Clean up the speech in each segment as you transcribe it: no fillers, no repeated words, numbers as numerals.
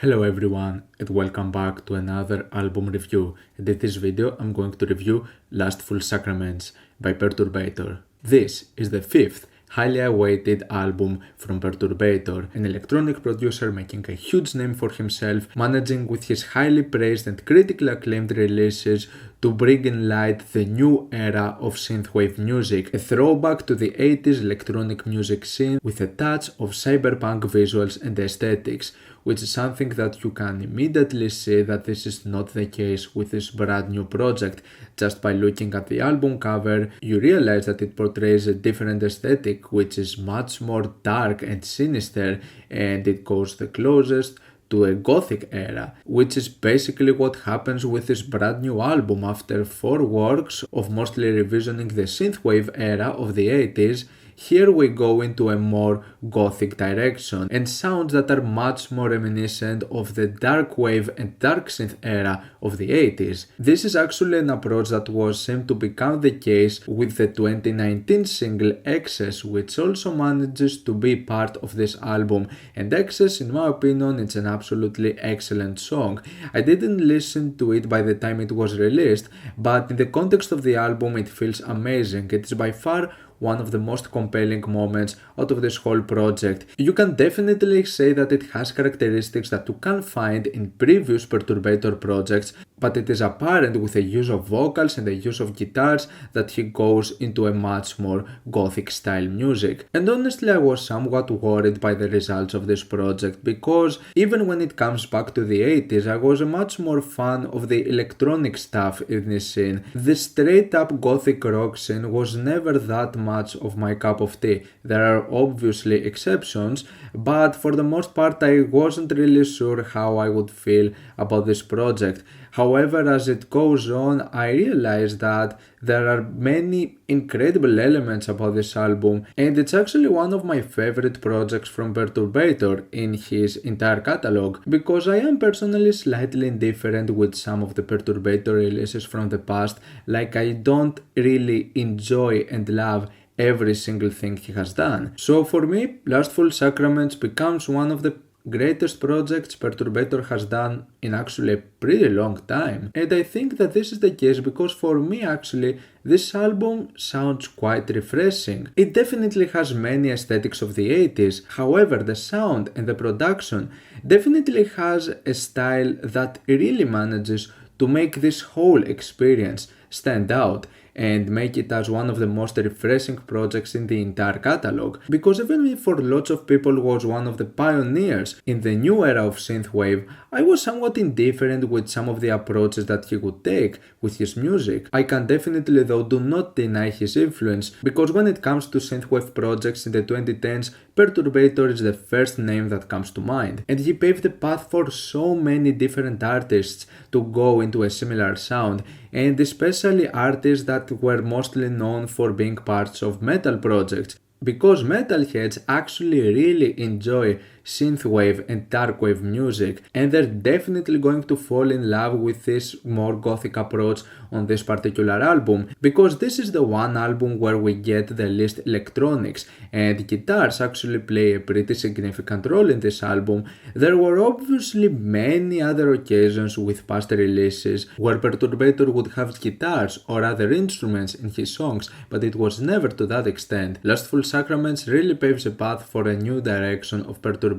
Hello everyone and welcome back to another album review, and in this video I'm going to review Lustful Sacraments by Perturbator. This is the fifth highly awaited album from Perturbator, an electronic producer making a huge name for himself, managing with his highly praised and critically acclaimed releases to bring in light the new era of synthwave music, a throwback to the 80s electronic music scene with a touch of cyberpunk visuals and aesthetics, which is something that you can immediately see that this is not the case with this brand new project. Just by looking at the album cover, you realize that it portrays a different aesthetic, which is much more dark and sinister, and it goes the closest to a Gothic era, which is basically what happens with this brand new album after 4 works of mostly revisioning the synthwave era of the 80s. Here we go into a more gothic direction and sounds that are much more reminiscent of the dark wave and darksynth era of the 80s. This is actually an approach that was seen to become the case with the 2019 single Excess, which also manages to be part of this album, and Excess, in my opinion, it's an absolutely excellent song. I didn't listen to it by the time it was released, but in the context of the album it feels amazing. It is by far one of the most compelling moments out of this whole project. You can definitely say that it has characteristics that you can find in previous Perturbator projects, but it is apparent with the use of vocals and the use of guitars that he goes into a much more gothic style music. And honestly, I was somewhat worried by the results of this project, because even when it comes back to the 80s, I was a much more fan of the electronic stuff in this scene. The straight up gothic rock scene was never that much of my cup of tea. There are obviously exceptions, but for the most part I wasn't really sure how I would feel about this project. However, as it goes on, I realized that there are many incredible elements about this album, and it's actually one of my favorite projects from Perturbator in his entire catalog, because I am personally slightly indifferent with some of the Perturbator releases from the past. Like, I don't really enjoy and love every single thing he has done. So for me, Lustful Sacraments becomes one of the greatest projects Perturbator has done in actually a pretty long time. And I think that this is the case because for me actually this album sounds quite refreshing. It definitely has many aesthetics of the 80s, however the sound and the production definitely has a style that really manages to make this whole experience stand out and make it as one of the most refreshing projects in the entire catalog, because even if for lots of people was one of the pioneers in the new era of synthwave, I was somewhat indifferent with some of the approaches that he would take with his music. I can definitely though do not deny his influence, because when it comes to synthwave projects in the 2010s, Perturbator is the first name that comes to mind, and he paved the path for so many different artists to go into a similar sound, and especially artists that were mostly known for being parts of metal projects, because metalheads actually really enjoy synthwave and darkwave music, and they're definitely going to fall in love with this more gothic approach on this particular album, because this is the one album where we get the least electronics, and guitars actually play a pretty significant role in this album. There were obviously many other occasions with past releases where Perturbator would have guitars or other instruments in his songs, but it was never to that extent. Lustful Sacraments really paves a path for a new direction of Perturbator,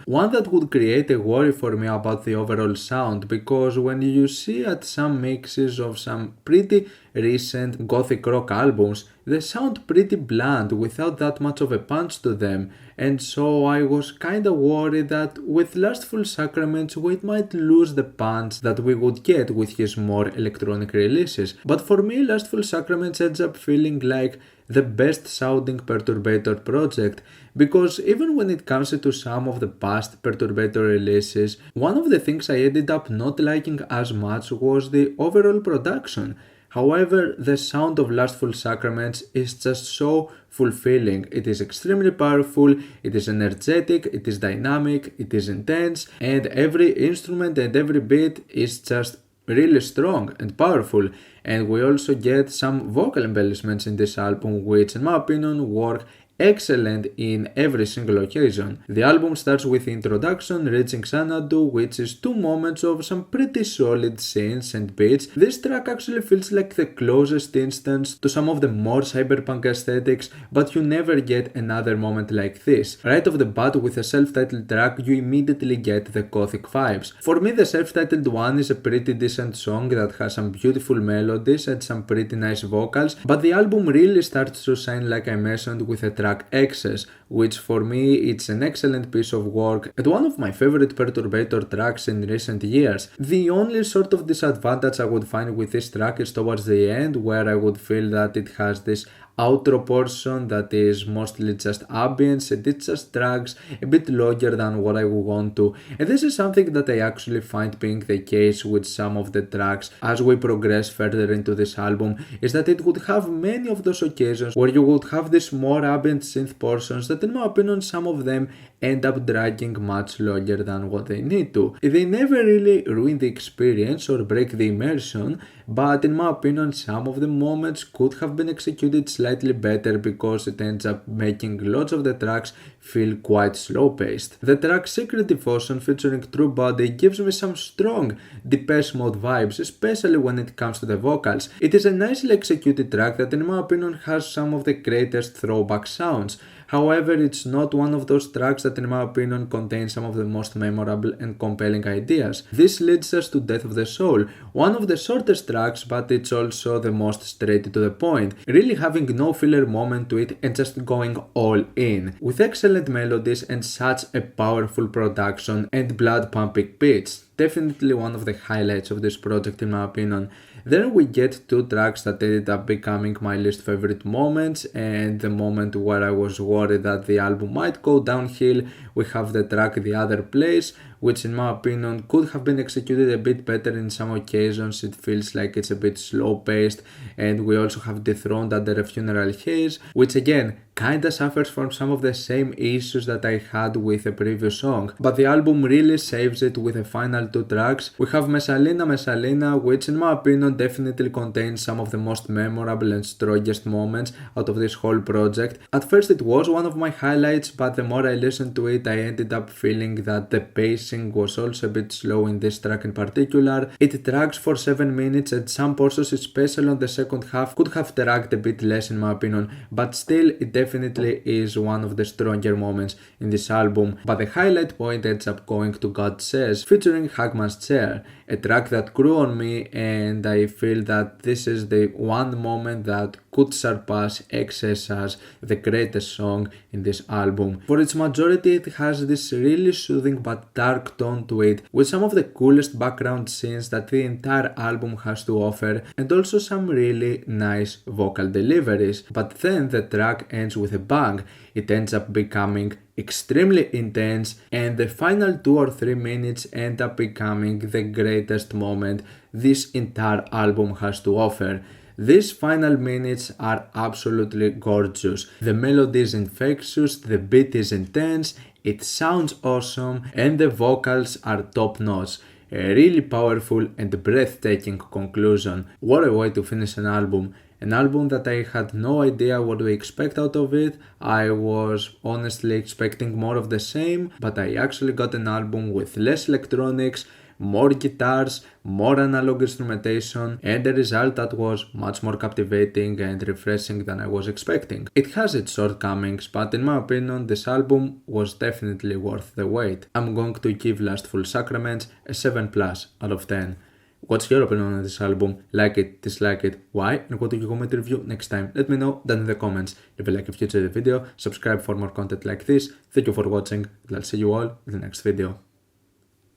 one that would create a worry for me about the overall sound, because when you see at some mixes of some pretty recent gothic rock albums, they sound pretty bland without that much of a punch to them, and so I was kinda worried that with Lustful Sacraments we might lose the punch that we would get with his more electronic releases. But for me, Lustful Sacraments ends up feeling like the best sounding Perturbator project, because even when it comes to some of the past Perturbator releases, one of the things I ended up not liking as much was the overall production. However, the sound of Lustful Sacraments is just so fulfilling. It is extremely powerful, it is energetic, it is dynamic, it is intense, and every instrument and every beat is just really strong and powerful. And we also get some vocal embellishments in this album which in my opinion work excellent in every single occasion. The album starts with the introduction reaching Xanadu, which is 2 moments of some pretty solid synths and beats. This track actually feels like the closest instance to some of the more cyberpunk aesthetics, but you never get another moment like this. Right off the bat with the self-titled track, you immediately get the Gothic vibes. For me, the self-titled one is a pretty decent song that has some beautiful melodies and some pretty nice vocals, but the album really starts to shine, like I mentioned, with the track Excess, which for me it's an excellent piece of work and one of my favorite Perturbator tracks in recent years. The only sort of disadvantage I would find with this track is towards the end, where I would feel that it has this outro portion that is mostly just ambience and it just drags a bit longer than what I would want to, and this is something that I actually find being the case with some of the tracks as we progress further into this album, is that it would have many of those occasions where you would have these more ambient synth portions that in my opinion some of them end up dragging much longer than what they need to. They never really ruin the experience or break the immersion, but in my opinion some of the moments could have been executed slightly better because it ends up making lots of the tracks feel quite slow paced. The track Secret Devotion featuring True Body gives me some strong Depeche Mode vibes, especially when it comes to the vocals. It is a nicely executed track that in my opinion has some of the greatest throwback sounds. However, it's not one of those tracks that in my opinion contains some of the most memorable and compelling ideas. This leads us to Death of the Soul, one of the shortest tracks, but it's also the most straight to the point, really having no filler moment to it and just going all in, with excellent melodies and such a powerful production and blood pumping beats. Definitely one of the highlights of this project in my opinion. Then we get 2 tracks that ended up becoming my least favorite moments, and the moment where I was worried that the album might go downhill. We have the track The Other Place, which in my opinion could have been executed a bit better in some occasions. It feels like it's a bit slow paced, and we also have Dethroned Under a Funeral Haze, which again kinda suffers from some of the same issues that I had with the previous song, but the album really saves it with the final 2 tracks. We have Messalina, which in my opinion definitely contains some of the most memorable and strongest moments out of this whole project. At first it was one of my highlights, but the more I listened to it I ended up feeling that the pacing was also a bit slow in this track in particular. It drags for 7 minutes and some portions, especially on the second half, could have dragged a bit less in my opinion, but still it definitely is one of the stronger moments in this album. But the highlight point ends up going to God Says featuring Hangman's Chair, a track that grew on me, and I feel that this is the one moment that could surpass Excess as the greatest song in this album. For its majority it has this really soothing but dark tone to it, with some of the coolest background scenes that the entire album has to offer, and also some really nice vocal deliveries. But then the track ends with a bang. It ends up becoming extremely intense, and the final 2 or 3 minutes end up becoming the greatest moment this entire album has to offer. These final minutes are absolutely gorgeous. The melody is infectious, the beat is intense, it sounds awesome, and the vocals are top notch. A really powerful and breathtaking conclusion. What a way to finish an album. An album that I had no idea what to expect out of it. I was honestly expecting more of the same, but I actually got an album with less electronics, more guitars, more analog instrumentation, and a result that was much more captivating and refreshing than I was expecting. It has its shortcomings, but in my opinion this album was definitely worth the wait. I'm going to give Lustful Sacraments a 7+ out of 10. What's your opinion on this album? Like it, dislike it, why, and what do you want me to review next time? Let me know down in the comments. Leave a like if you enjoyed the video, subscribe for more content like this. Thank you for watching, and I'll see you all in the next video.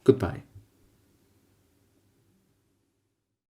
Goodbye.